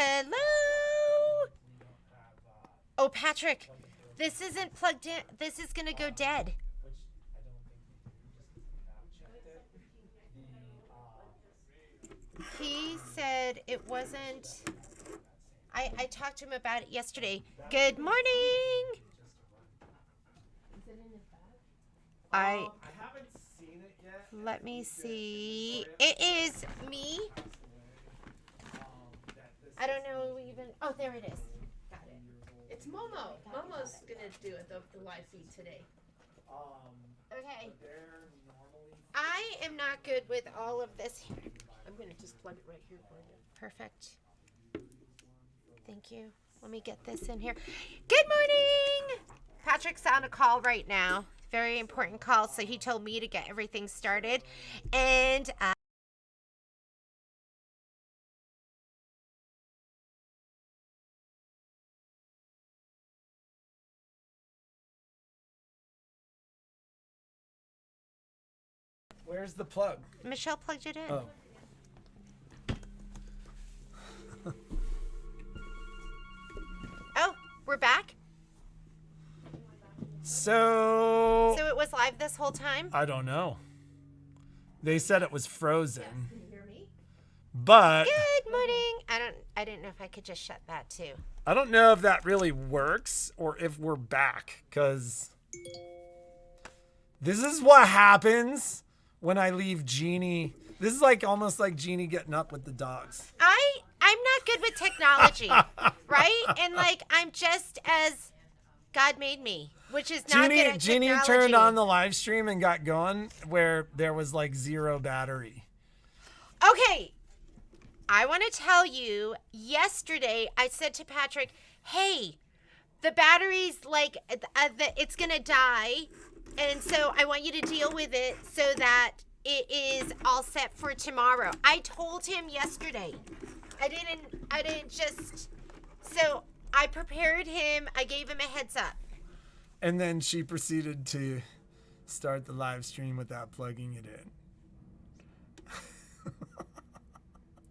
Hello? Oh, Patrick, this isn't plugged in. This is going to go dead. He said it wasn't. I talked to him about it yesterday. Good morning. I haven't seen it yet. Let me see. It is me. I don't know even. Oh, there it is. Got it. It's Momo. Momo's gonna do it, the live feed today. Okay. They're normally I am not good with all of this. I'm gonna just plug it right here for you. Perfect. Thank you. Let me get this in here. Good morning. Patrick's on a call right now. Very important call. So he told me to get everything started. And Where's the plug? Michelle plugged it in. Oh. Oh, we're back. So So it was live this whole time. I don't know. They said it was frozen. Can you hear me? But Good morning. I didn't know if I could just shut that too. I don't know if that really works or if we're back, because this is what happens when I leave Jeannie. This is like almost like Jeannie getting up with the dogs. I'm not good with technology, right? And like I'm just as God made me, which is not good at Jeannie technology. turned on the live stream and got going where there was like 0 battery. Okay, I want to tell you, yesterday I said to Patrick, hey, the battery's like, it's going to die. And so I want you to deal with it so that it is all set for tomorrow. I told him yesterday. I didn't just, so I prepared him. I gave him a heads up. And then she proceeded to start the live stream without plugging it in.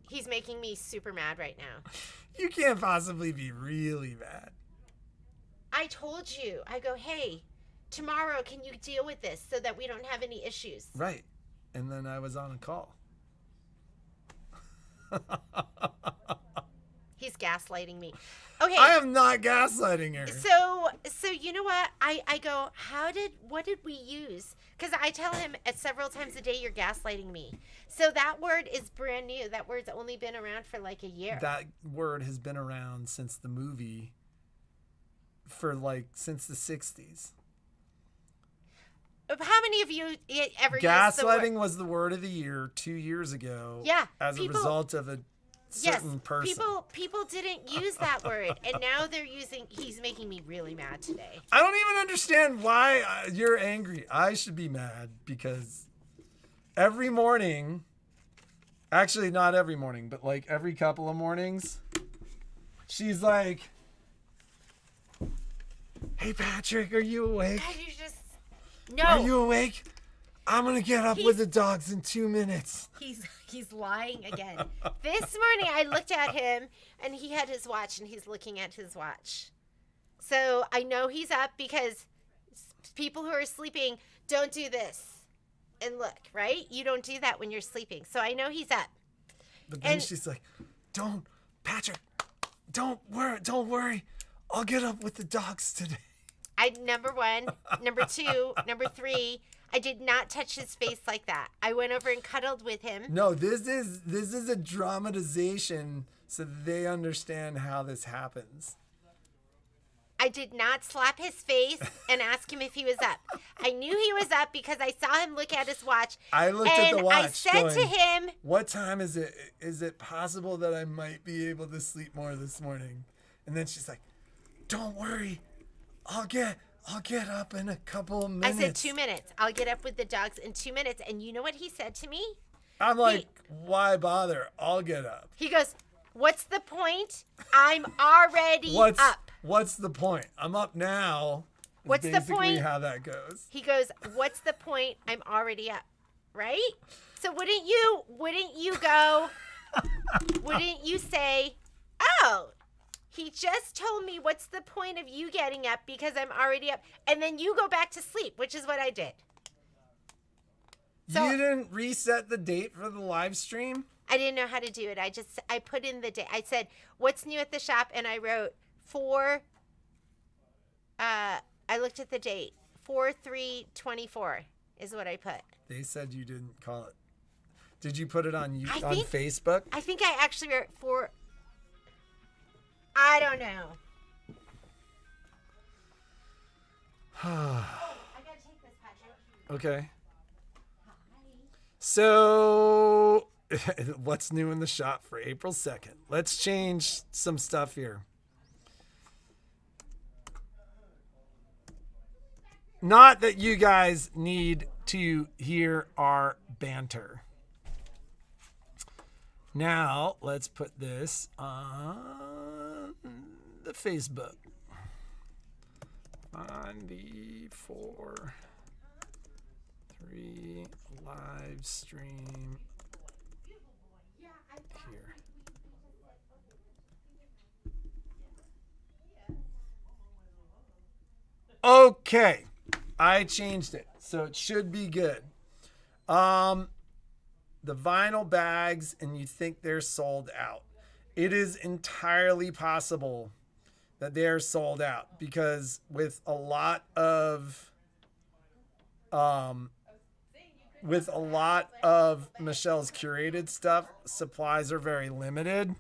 He's making me super mad right now. You can't possibly be really mad. I told you. I go, hey, tomorrow can you deal with this so that we don't have any issues? Right. And then I was on a call. He's gaslighting me. Okay. I am not gaslighting her. So you know what? I go, what did we use? Because I tell him several times a day, you're gaslighting me. So that word is brand new. That word's only been around for like a year. That word has been around since the movie since the 60s. How many of you ever used the Gaslighting word? was the word of the year 2 years ago. Yeah, As a result of a certain person. People didn't use that word, and now they're using. He's making me really mad today. I don't even understand why you're angry. I should be mad because every morning, actually not every morning, but like every couple of mornings, she's like, hey Patrick, are you awake? God, you just no. Are you awake? I'm going to get up with the dogs in 2 minutes. He's lying again. This morning I looked at him and he had his watch and he's looking at his watch. So I know he's up because people who are sleeping don't do this. And look, right? You don't do that when you're sleeping. So I know he's up. But then she's like, Patrick, don't worry. I'll get up with the dogs today. Number one, number two, number three, I did not touch his face like that. I went over and cuddled with him. No, this is a dramatization so that they understand how this happens. I did not slap his face and ask him if he was up. I knew he was up because I saw him look at his watch. I looked at the watch. I said to him, what time is it? Is it possible that I might be able to sleep more this morning? And then she's like, don't worry. I'll get up in a couple of minutes. I said 2 minutes. I'll get up with the dogs in 2 minutes. And you know what he said to me? I'm like, why bother? I'll get up. He goes, what's the point? I'm already up. What's the point? I'm up now. What's the point? How that goes. He goes, what's the point? I'm already up. Right? So wouldn't you go, wouldn't you say, oh, No. He just told me, what's the point of you getting up because I'm already up? And then you go back to sleep, which is what I did. So, you didn't reset the date for the live stream? I didn't know how to do it. I put in the date. I said, what's new at the shop? And I wrote I looked at the date. 4/3/24 is what I put. They said you didn't call it. Did you put it on on think- Facebook? I think I actually wrote 4. I don't know. I gotta take this, Patrick. Okay. So, what's new in the shop for April 2nd? Let's change some stuff here. Not that you guys need to hear our banter. Now, let's put this on the Facebook. On the 4/3 live stream here. Okay, I changed it, so it should be good. The vinyl bags, and you think they're sold out. It is entirely possible that they are sold out because with a lot of Michelle's curated stuff, supplies are very limited.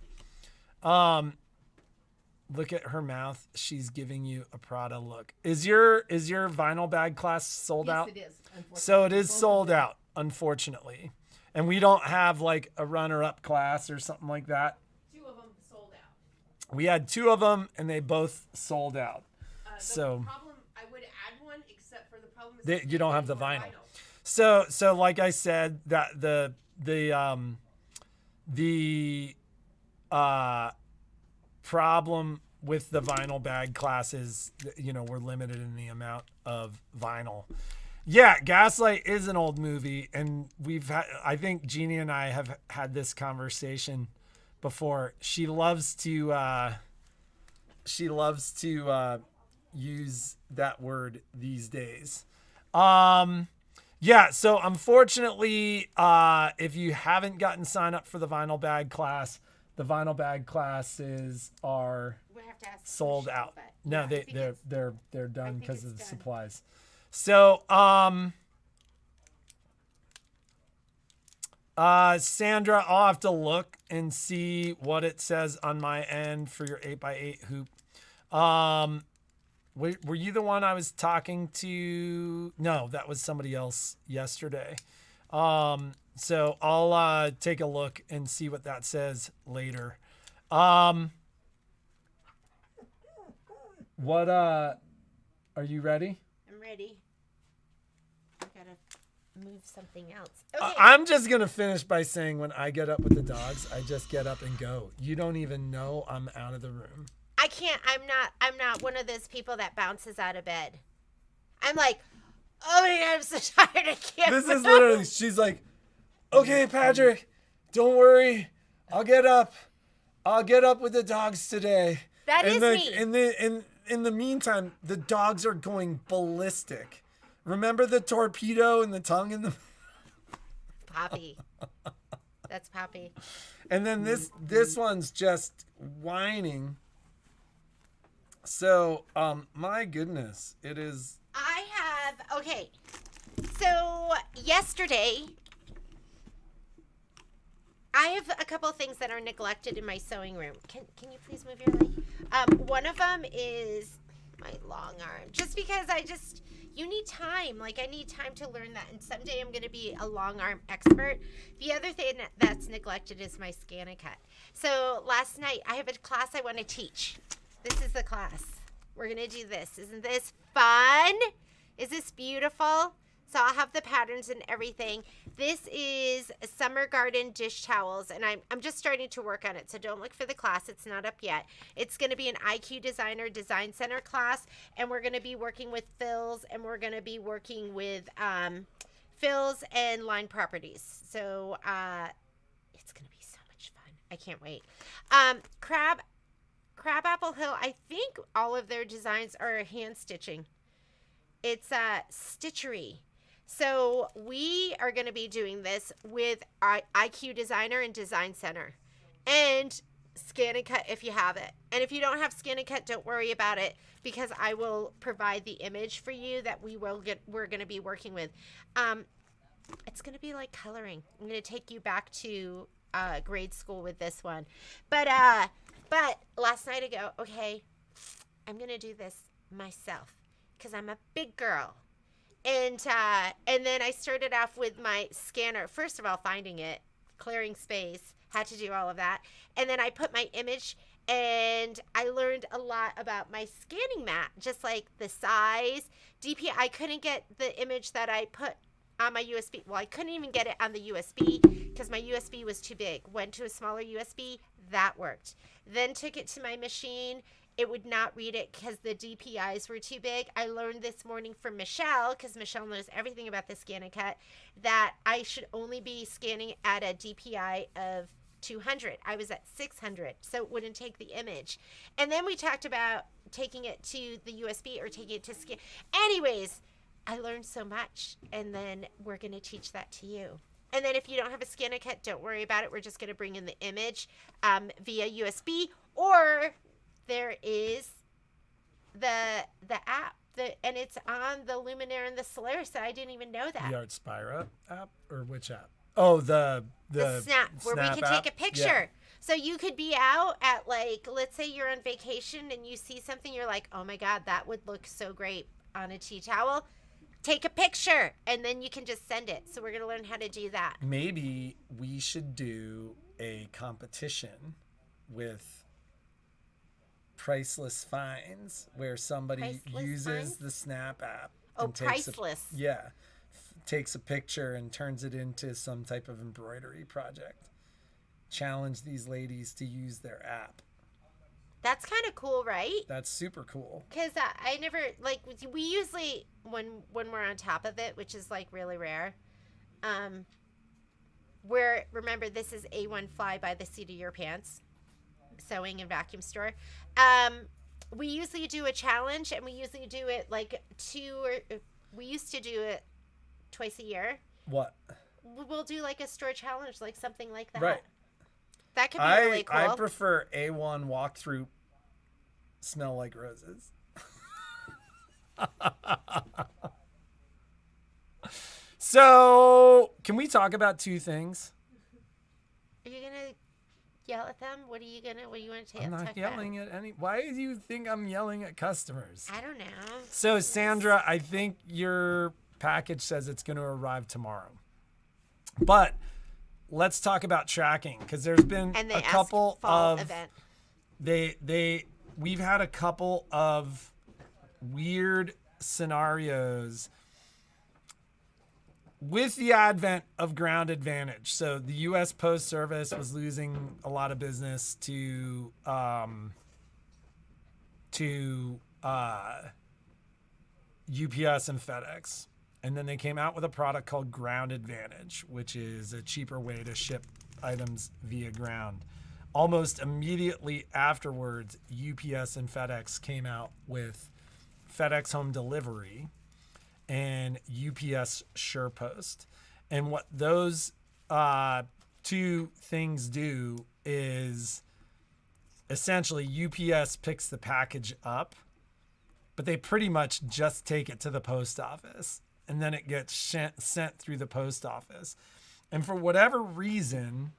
Look at her mouth. She's giving you a Prada look. Is your vinyl bag class sold out? Yes, it is. Unfortunately. So it is sold out, unfortunately. And we don't have like a runner-up class or something like that. 2 of them sold out. We had 2 of them, and they both sold out. The So problem, I would add one, except for the problem is you don't have the more vinyl. So like I said, that the problem with the vinyl bag class is, we're limited in the amount of vinyl. Yeah, Gaslight is an old movie, and I think Jeannie and I have had this conversation before. She loves to use that word these days. Yeah, so unfortunately, if you haven't gotten signed up for the vinyl bag class, the vinyl bag classes are We'll have to ask sold Michelle, out. but No, yeah, I think they're done think because of it's the done. supplies. So, Sandra, I'll have to look and see what it says on my end for your 8x8 hoop. Were you the one I was talking to? No, that was somebody else yesterday. So I'll take a look and see what that says later. What are you ready? I'm ready. I gotta move something else. Okay. I'm just gonna finish by saying when I get up with the dogs, I just get up and go. You don't even know I'm out of the room. I can't. I'm not one of those people that bounces out of bed. I'm like, oh my God, I'm so tired. I can't. This is move." literally. She's like, "Okay, Patrick, don't worry. I'll get up. I'll get up with the dogs today." That is me. In the meantime, the dogs are going ballistic. Remember the torpedo and the tongue in the. Poppy. That's Poppy. And then this one's just whining. So, my goodness, it is. Okay. So yesterday, I have a couple of things that are neglected in my sewing room. Can you please move your leg? One of them is my long arm. Just because you need time. Like, I need time to learn that. And someday I'm going to be a long arm expert. The other thing that's neglected is my ScanNCut. So last night, I have a class I want to teach. This is the class. We're going to do this. Isn't this fun? Is this beautiful? So I'll have the patterns and everything. This is Summer Garden dish towels, and I'm just starting to work on it, so don't look for the class. It's not up yet. It's going to be an IQ Designer Design Center class, and we're going to be working with fills, and we're going to be working with fills and line properties. So it's going to be so much fun. I can't wait. Crab, Crabapple Hill, I think all of their designs are hand stitching. It's stitchery. So we are going to be doing this with IQ Designer and Design Center. And Scan and Cut if you have it. And if you don't have Scan and Cut, don't worry about it, because I will provide the image for you that we're going to be working with. It's going to be like coloring. I'm going to take you back to grade school with this one. But last night I go, okay, I'm going to do this myself because I'm a big girl. And then I started off with my scanner. First of all, finding it, clearing space, had to do all of that. And then I put my image, and I learned a lot about my scanning mat, just like the size, DPI. I couldn't get the image that I put on my USB. Well, I couldn't even get it on the USB because my USB was too big. Went to a smaller USB, that worked. Then took it to my machine. It would not read it because the DPIs were too big. I learned this morning from Michelle, because Michelle knows everything about the Scan and Cut, that I should only be scanning at a DPI of 200. I was at 600, so it wouldn't take the image. And then we talked about taking it to the USB or taking it to scan. Anyways, I learned so much, and then we're going to teach that to you. And then if you don't have a Scan and Cut, don't worry about it. We're just going to bring in the image via USB, or there is the app, and it's on the Luminaire and the Solaris. I didn't even know that. The Artspira app, or which app? Oh, the Snap, where we can app? take a picture. Yeah. So you could be out at, like, let's say you're on vacation and you see something, you're like, oh my God, that would look so great on a tea towel. Take a picture, and then you can just send it. So we're going to learn how to do that. Maybe we should do a competition with priceless finds where somebody Priceless uses finds? the Snap app. Oh, and takes priceless. takes a picture and turns it into some type of embroidery project. Challenge these ladies to use their app. That's kind of cool, right? That's super cool. Because I never, like, we usually, when we're on top of it, which is, like, really rare, remember, this is A1 Fly by the seat of your pants, sewing and vacuum store. We usually do a challenge, and we usually do it, like, we used to do it twice a year. What? We'll do, like, a store challenge, like, something like that. Right. That could be really cool. I prefer A1 walkthrough smell like roses. So, can we talk about two things? Are you gonna yell at them? What are you want to I'm not talk yelling at any. Why do you think I'm yelling at customers? about? I don't know. So, Sandra, I think your package says it's going to arrive tomorrow. But let's talk about tracking, because there's been And a couple fall of event. we've had a couple of weird scenarios with the advent of Ground Advantage. So the U.S. Post Service was losing a lot of business to UPS and FedEx. And then they came out with a product called Ground Advantage, which is a cheaper way to ship items via ground. Almost immediately afterwards, UPS and FedEx came out with FedEx Home Delivery and UPS SurePost. And what those two things do is essentially UPS picks the package up, but they pretty much just take it to the post office, and then it gets sent through the post office. And for whatever reason,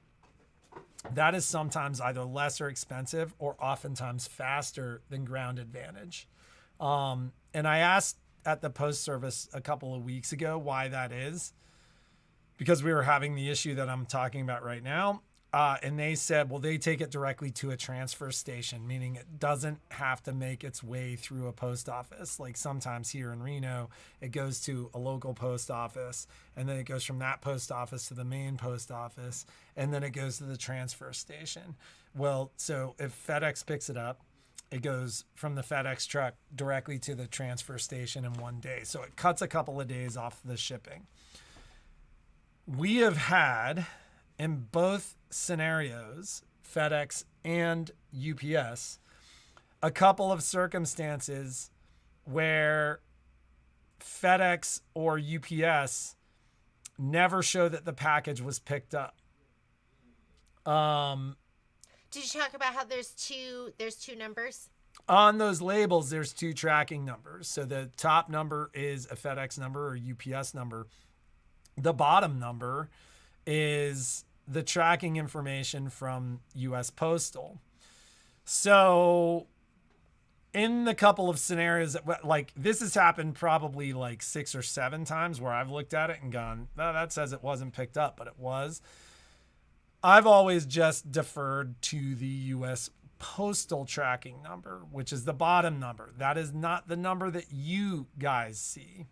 that is sometimes either less or expensive or oftentimes faster than Ground Advantage. And I asked at the Post Service a couple of weeks ago why that is, because we were having the issue that I'm talking about right now. And they said, well, they take it directly to a transfer station, meaning it doesn't have to make its way through a post office. Like sometimes here in Reno, it goes to a local post office, and then it goes from that post office to the main post office, and then it goes to the transfer station. Well, so if FedEx picks it up, it goes from the FedEx truck directly to the transfer station in one day. So it cuts a couple of days off the shipping. We have had, in both scenarios, FedEx and UPS, a couple of circumstances where FedEx or UPS never show that the package was picked up. Did you talk about how there's two numbers? On those labels, there's 2 tracking numbers. So the top number is a FedEx number or UPS number. The bottom number is the tracking information from US Postal. So in the couple of scenarios that, like, this has happened probably like 6 or 7 times where I've looked at it and gone, no, that says it wasn't picked up, but it was. I've always just deferred to the US Postal tracking number, which is the bottom number. That is not the number that you guys see.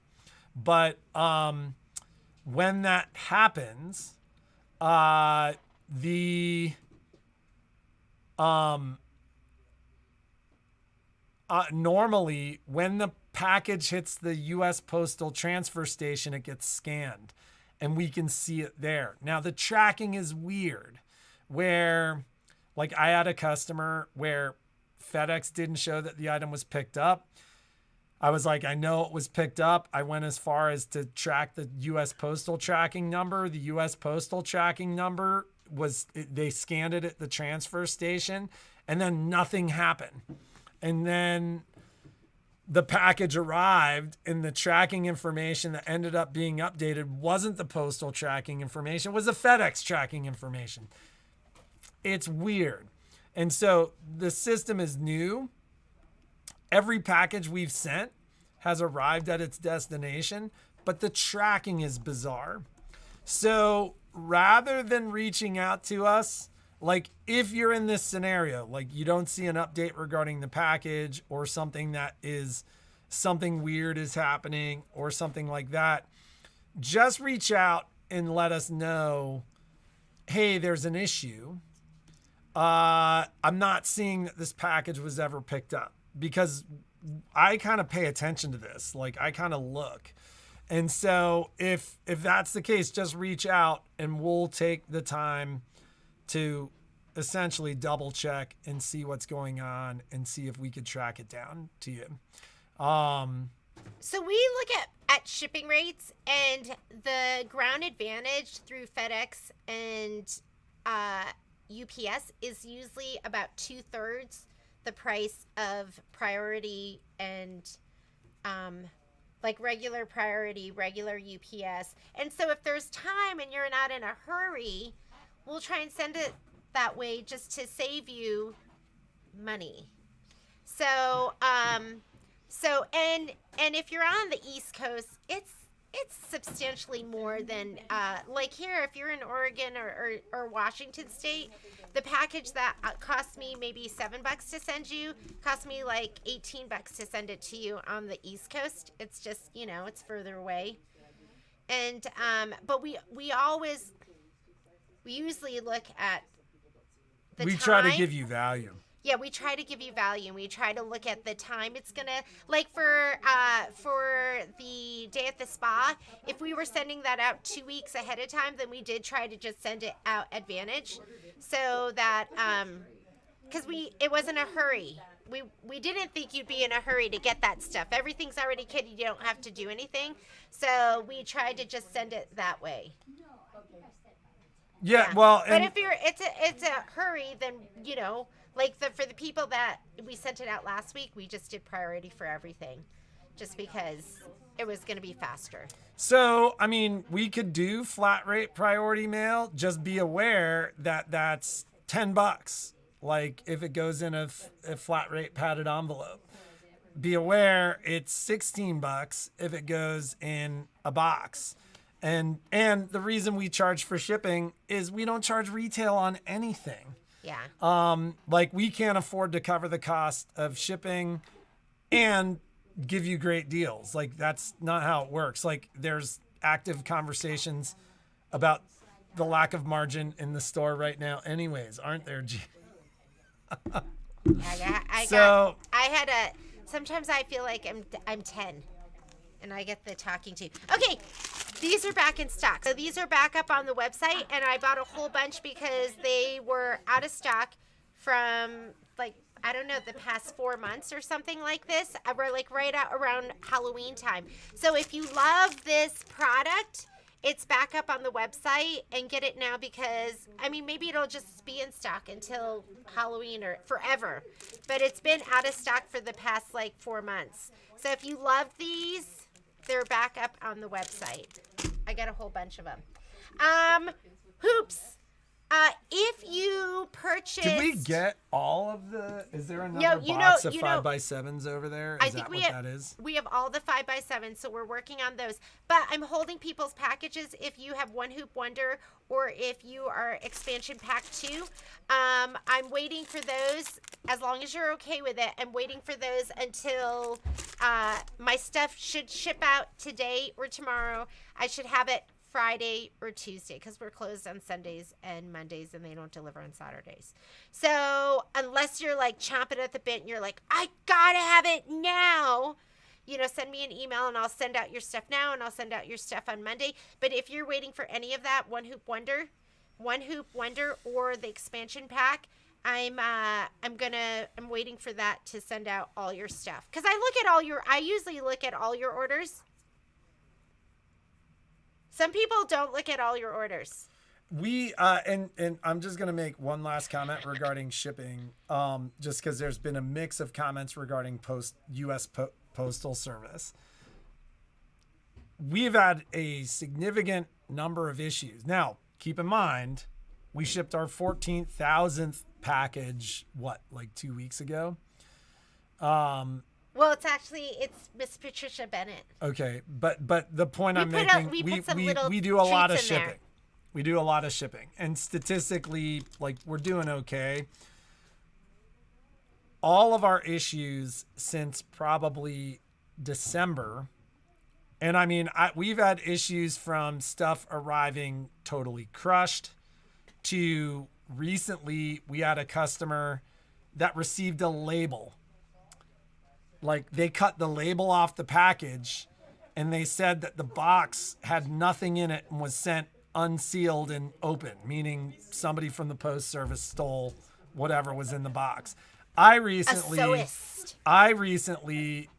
But when that happens, normally when the package hits the US Postal transfer station, it gets scanned and we can see it there. Now the tracking is weird where, like, I had a customer where FedEx didn't show that the item was picked up. I was like, I know it was picked up. I went as far as to track the US Postal tracking number. The US Postal tracking number they scanned it at the transfer station and then nothing happened. And then the package arrived and the tracking information that ended up being updated wasn't the postal tracking information, it was the FedEx tracking information. It's weird. And so the system is new. Every package we've sent has arrived at its destination, but the tracking is bizarre. So rather than reaching out to us, like if you're in this scenario, like you don't see an update regarding the package or something weird is happening or something like that, just reach out and let us know, hey, there's an issue. I'm not seeing that this package was ever picked up, because I kind of pay attention to this. Like I kind of look. And so if that's the case, just reach out and we'll take the time to essentially double check and see what's going on and see if we could track it down to you. So we look at shipping rates, and the Ground Advantage through FedEx and UPS is usually about 2/3 the price of Priority and like regular Priority, regular UPS. And so if there's time and you're not in a hurry, we'll try and send it that way just to save you money. So and if you're on the East Coast, it's substantially more than like here. If you're in Oregon or Washington State, the package that cost me maybe $7 to send you cost me like $18 to send it to you on the East Coast. It's just, it's further away. And but we usually look at the time. Try to give you value. Yeah, we try to give you value, and we try to look at the time it's gonna, like for the day at the spa, if we were sending that out 2 weeks ahead of time, then we did try to just send it out advantage, so that because it wasn't a hurry. We didn't think you'd be in a hurry to get that stuff. Everything's already kitted. You don't have to do anything, so we tried to just send it that way. Yeah. Well, but if it's a hurry, then like for the people that we sent it out last week, we just did Priority for everything, just because it was going to be faster. So, I mean, we could do flat rate Priority mail. Just be aware that that's $10. Like if it goes in a flat rate padded envelope, be aware it's $16 if it goes in a box. And the reason we charge for shipping is we don't charge retail on anything. Yeah. Like we can't afford to cover the cost of shipping and give you great deals. Like that's not how it works. Like there's active conversations about the lack of margin in the store right now anyways, aren't there, G? Sometimes I feel like I'm 10 and I get the talking to. Okay. These are back in stock. So these are back up on the website, and I bought a whole bunch because they were out of stock from like I don't know, the past 4 months or something like this. We're like right out around Halloween time. So if you love this product, it's back up on the website, and get it now, because I mean, maybe it'll just be in stock until Halloween or forever, but it's been out of stock for the past like 4 months. So if you love these, they're back up on the website. I got a whole bunch of them. Hoops. If you purchase, Did we get all of the? Is there another you box know- of you know- 5x7s over there? I Is think that we what have, that is? we have all the 5x7, so we're working on those. But I'm holding people's packages if you have One Hoop Wonder, or if you are expansion pack 2. I'm waiting for those. As long as you're okay with it, I'm waiting for those until my stuff should ship out today or tomorrow. I should have it Friday or Tuesday, because we're closed on Sundays and Mondays, and they don't deliver on Saturdays. So unless you're like chomping at the bit and you're like, I gotta have it now, send me an email and I'll send out your stuff now, and I'll send out your stuff on Monday. But if you're waiting for any of that, One Hoop Wonder or the expansion pack, I'm waiting for that to send out all your stuff, because I usually look at all your orders. Some people don't look at all your orders. We and I'm just gonna make one last comment regarding shipping, just because there's been a mix of comments regarding U.S. Postal Service. We've had a significant number of issues. Now, keep in mind, we shipped our 14,000th package like 2 weeks ago. Well, it's Miss Patricia Bennett. Okay, but the point I'm making, we do a lot of shipping. We do a lot of shipping, and statistically, like, we're doing okay. All of our issues since probably December, and I mean, we've had issues from stuff arriving totally crushed to recently we had a customer that received a label. Like, they cut the label off the package, and they said that the box had nothing in it and was sent unsealed and open, meaning somebody from the post service stole whatever was in the box. I recently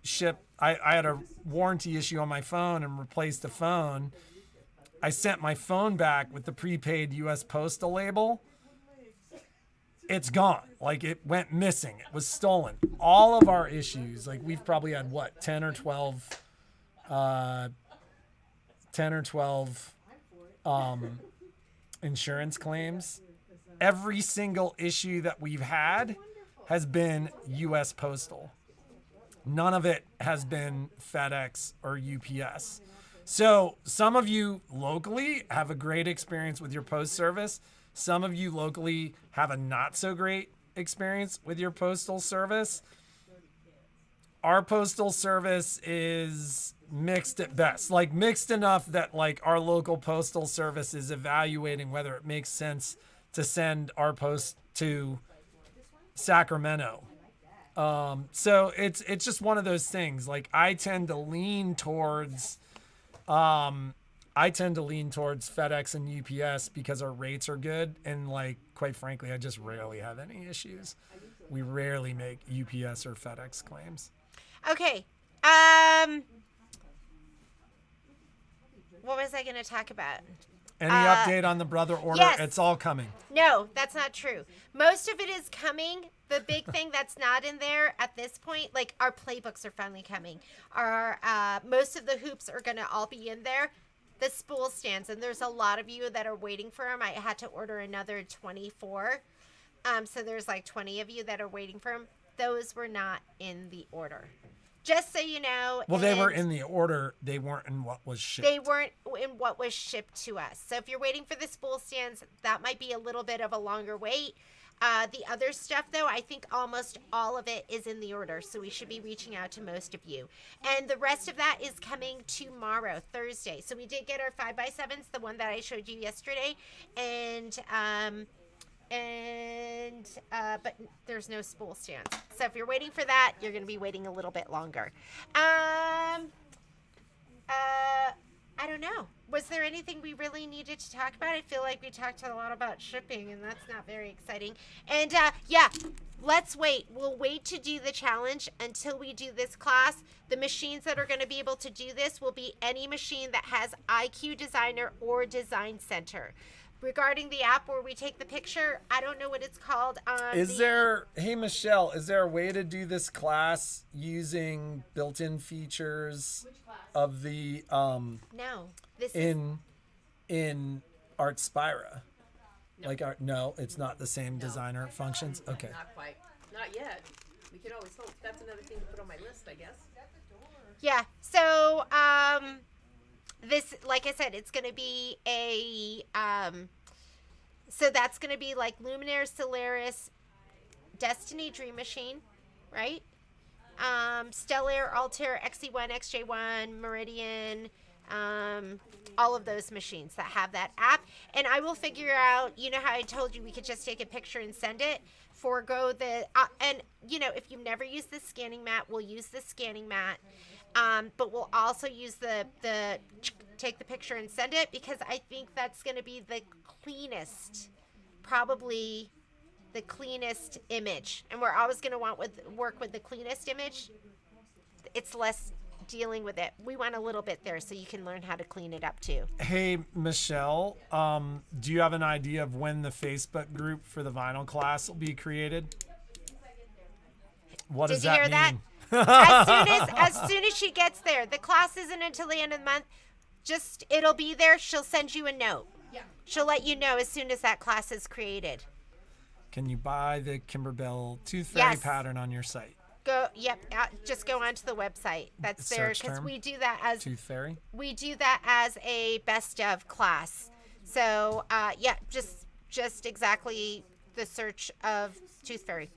shipped, I had a warranty issue on my phone and replaced the phone. I sent my phone back with the prepaid U.S. Postal label. It's gone. Like, it went missing. It was stolen. All of our issues, like, we've probably had 10 or 12 insurance claims. Every single issue that we've had has been U.S. Postal. None of it has been FedEx or UPS. So some of you locally have a great experience with your post service. Some of you locally have a not so great experience with your postal service. Our postal service is mixed at best, like mixed enough that like our local postal service is evaluating whether it makes sense to send our post to Sacramento. So it's just one of those things. Like, I tend to lean towards FedEx and UPS because our rates are good, and like, quite frankly, I just rarely have any issues. We rarely make UPS or FedEx claims. Okay. What was I going to talk about? Any update on the brother order? Yes. It's all coming. No, that's not true. Most of it is coming. The big thing that's not in there at this point, like, our playbooks are finally coming. Our most of the hoops are going to all be in there. The spool stands, and there's a lot of you that are waiting for them. I had to order another 24. So there's like 20 of you that are waiting for them. Those were not in the order. Just so you know. Well, they were in the order. They weren't in what was shipped. They weren't in what was shipped to us. So if you're waiting for the spool stands, that might be a little bit of a longer wait. The other stuff, though, I think almost all of it is in the order. So we should be reaching out to most of you. And the rest of that is coming tomorrow, Thursday. So we did get our 5x7s, the one that I showed you yesterday. But there's no spool stands. So if you're waiting for that, you're going to be waiting a little bit longer. I don't know. Was there anything we really needed to talk about? I feel like we talked a lot about shipping, and that's not very exciting. And yeah, let's wait. We'll wait to do the challenge until we do this class. The machines that are going to be able to do this will be any machine that has IQ Designer or Design Center. Regarding the app where we take the picture, I don't know what it's called. Hey Michelle, is there a way to do this class using built-in features of the No. This is in Artspira? No, it's not the same designer functions. Okay. Not quite. Not yet. We could always hope. That's another thing to put on my list, I guess. Yeah. So, this, like I said, it's going to be a, so that's going to be like Luminaire, Solaris, Destiny, Dream Machine, right? Stellar, Altair, XE1, XJ1, Meridian, all of those machines that have that app. And I will figure out, you know how I told you we could just take a picture and send it? Forego the, and you know, if you've never used the scanning mat, we'll use the scanning mat. But we'll also use the take the picture and send it, because I think that's going to be the cleanest, probably the cleanest image. And we're always going to work with the cleanest image. It's less dealing with it. We want a little bit there so you can learn how to clean it up too. Hey Michelle, do you have an idea of when the Facebook group for the vinyl class will be created? What does Did you hear that mean? as soon as she gets there, the class isn't until the end of the month. Just, it'll be there. She'll send you a note. Yeah. She'll let you know as soon as that class is created. Can you buy the Kimberbell Tooth Fairy Yes. pattern on your site? Just go onto the website. That's there, Search because term? we do that Tooth Fairy? as a best of class. So just exactly the search of Tooth Fairy.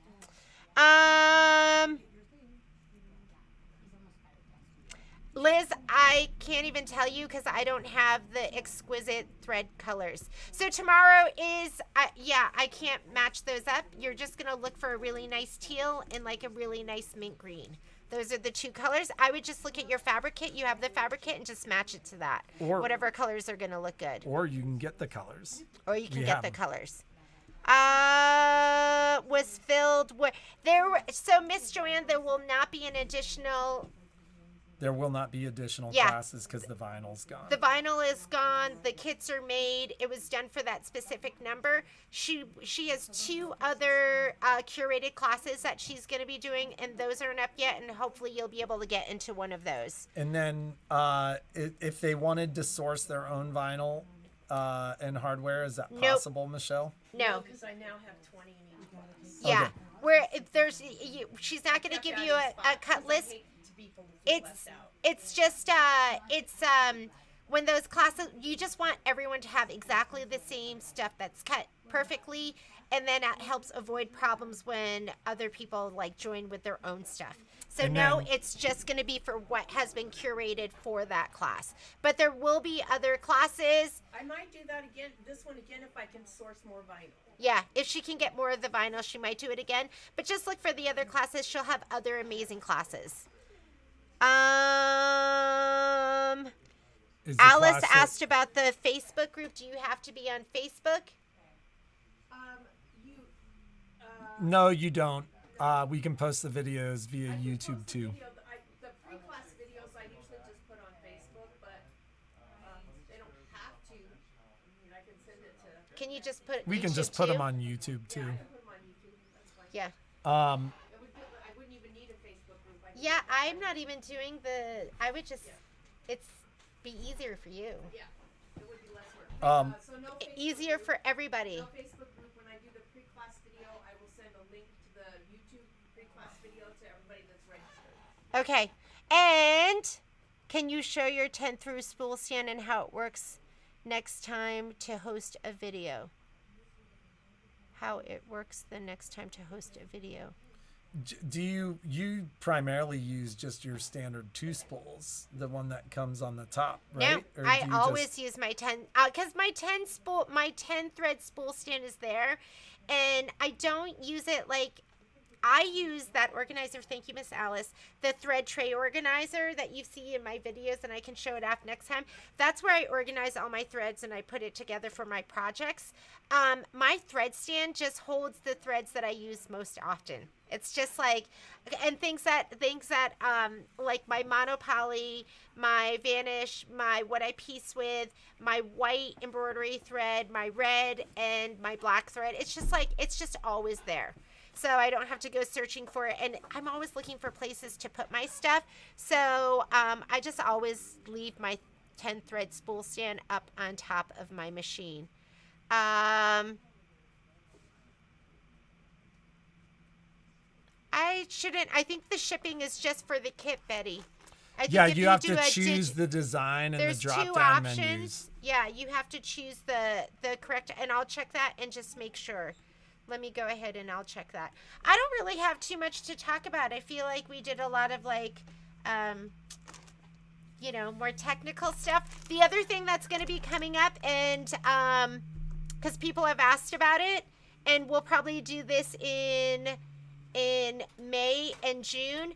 Liz, I can't even tell you because I don't have the exquisite thread colors. So tomorrow is, I can't match those up. You're just going to look for a really nice teal and like a really nice mint green. Those are the two colors. I would just look at your fabric kit. You have the fabric kit and just match it to that. Or- whatever colors are going to look good. Or you can get the colors. Or you can We get have the 'em. colors. Was filled with, so Miss Joanne, there will not be an additional. There will not be additional Yeah. classes because the vinyl's gone. The vinyl is gone. The kits are made. It was done for that specific number. She has two other curated classes that she's going to be doing, and those aren't up yet. And hopefully, you'll be able to get into one of those. And then if they wanted to source their own vinyl and hardware, is that Nope. possible, Michelle? No, because I now have 20 in each box. yeah, Okay. where if there's, she's not going to give you a cut list. It's just when those classes, you just want everyone to have exactly the same stuff that's cut perfectly, and then it helps avoid problems when other people like join with their own stuff. So And no, then- it's just going to be for what has been curated for that class. But there will be other classes. I might do that again, this one again, if I can source more vinyl. Yeah, if she can get more of the vinyl, she might do it again. But just look for the other classes. She'll have other amazing classes. Is the Alice class that- asked about the Facebook group. Do you have to be on Facebook? No, you don't. We can post the videos via YouTube too. The pre-class videos I usually just put on Facebook, but they don't have to. I can send it to. Can you just put? We can YouTube just put too? them on YouTube too. I can put them on YouTube. That's fine. Yeah. I wouldn't even need a Facebook group. Yeah, I'm not even doing the. I would just. It's be easier for you. Yeah, it would be less work. So no Facebook Easier group, for everybody. no Facebook group. When I do the pre-class video, I will send a link to the YouTube pre-class video to everybody that's registered. Okay. And can you show your 10 through spool stand and how it works next time to host a video? How it works the next time to host a video. Do you primarily use just your standard two spools, the one that comes on the top, right? No, Or I do you always just- use my 10 because my 10 thread spool stand is there, and I don't use it like I use that organizer. Thank you, Miss Alice. The thread tray organizer that you see in my videos, and I can show it off next time. That's where I organize all my threads and I put it together for my projects. My thread stand just holds the threads that I use most often. It's just like, and things that like my monopoly, my vanish, my what I piece with, my white embroidery thread, my red and my black thread. It's just always there. So I don't have to go searching for it. And I'm always looking for places to put my stuff. So I just always leave my 10 thread spool stand up on top of my machine. I think the shipping is just for the kit, Betty. I think Yeah, if you have do to a choose the design and the there's drop two down options. menus. Yeah, you have to choose the correct, and I'll check that and just make sure. Let me go ahead and I'll check that. I don't really have too much to talk about. I feel like we did a lot of more technical stuff. The other thing that's going to be coming up, and because people have asked about it, and we'll probably do this in May and June.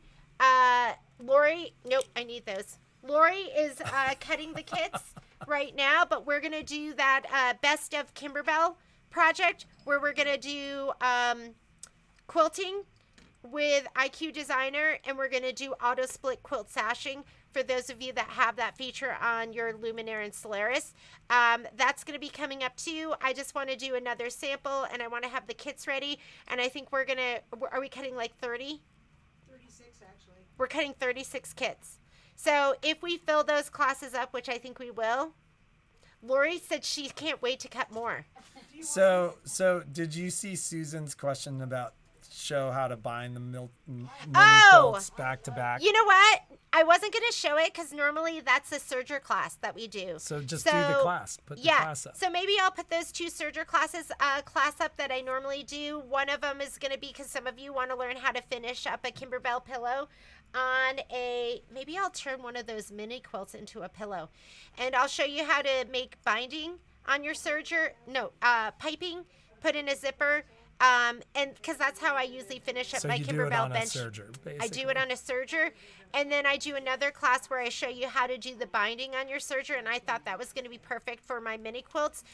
Lori, nope, I need those. Lori is cutting the kits right now, but we're gonna do that Best of Kimberbell project where we're gonna do quilting with IQ Designer, and we're gonna do auto split quilt sashing for those of you that have that feature on your Luminaire and Solaris. That's going to be coming up too. I just want to do another sample, and I want to have the kits ready. And I think are we cutting like 30? 36 actually. We're cutting 36 kits. So if we fill those classes up, which I think we will, Lori said she can't wait to cut more. So did you see Susan's question about show how to bind the mini quilts back to back? You know what? I wasn't going to show it because normally that's a serger class that we do. So do the class. Put the class up. So maybe I'll put those two serger classes class up that I normally do. One of them is going to be because some of you want to learn how to finish up a Kimberbell pillow on maybe I'll turn one of those mini quilts into a pillow. And I'll show you how to make binding on your serger. No, piping, put in a zipper. And because that's how I usually finish up So my you do it Kimberbell on bench. a serger, basically. I do it on a serger, and then I do another class where I show you how to do the binding on your serger. And I thought that was going to be perfect for my mini quilts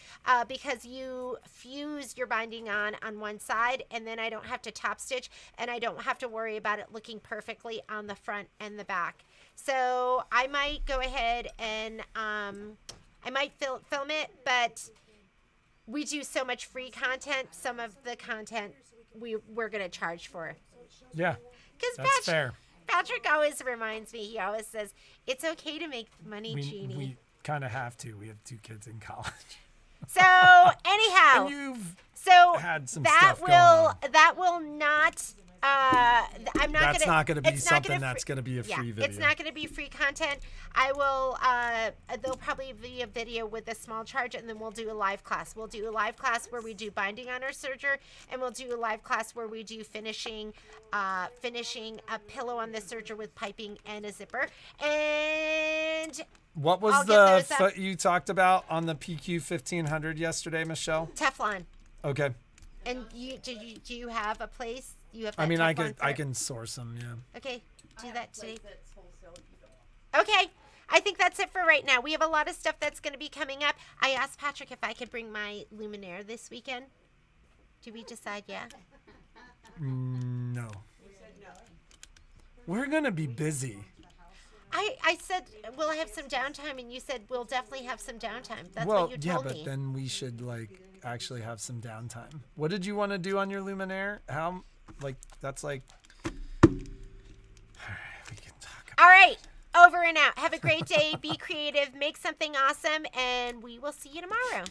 because you fuse your binding on one side, and then I don't have to top stitch, and I don't have to worry about it looking perfectly on the front and the back. So I might go ahead and I might film it, but we do so much free content. Some of the content we're going to charge for. Yeah, that's fair. Patrick always reminds me. He always says, it's okay to make money, Jeannie. We kind of have to. We have 2 kids in college. So anyhow, And you've so had some that stuff will going on. that will not. I'm not That's gonna. not going to be it's not something gonna that's going to be a free video. It's not going to be free content. I will. There'll probably be a video with a small charge, and then we'll do a live class. We'll do a live class where we do binding on our serger, and we'll do a live class where we do finishing a pillow on the serger with piping and a zipper. And What was I'll get the those up. foot you talked about on the PQ 1500 yesterday, Michelle? Teflon. Okay. And do you have a place? You have. That I mean, I Teflon can source them. Yeah. Okay, do that today. That's wholesale if you don't. Okay, I think that's it for right now. We have a lot of stuff that's going to be coming up. I asked Patrick if I could bring my Luminaire this weekend. Did we decide? Yeah. No. We're gonna be busy. I said we'll have some downtime, and you said we'll definitely have some downtime. That's Well, what you yeah, told but me. then we should actually have some downtime. What did you want to do on your Luminaire? That's like. All right, we can talk. All right, over and out. Have a great day. Be creative. Make something awesome, and we will see you tomorrow.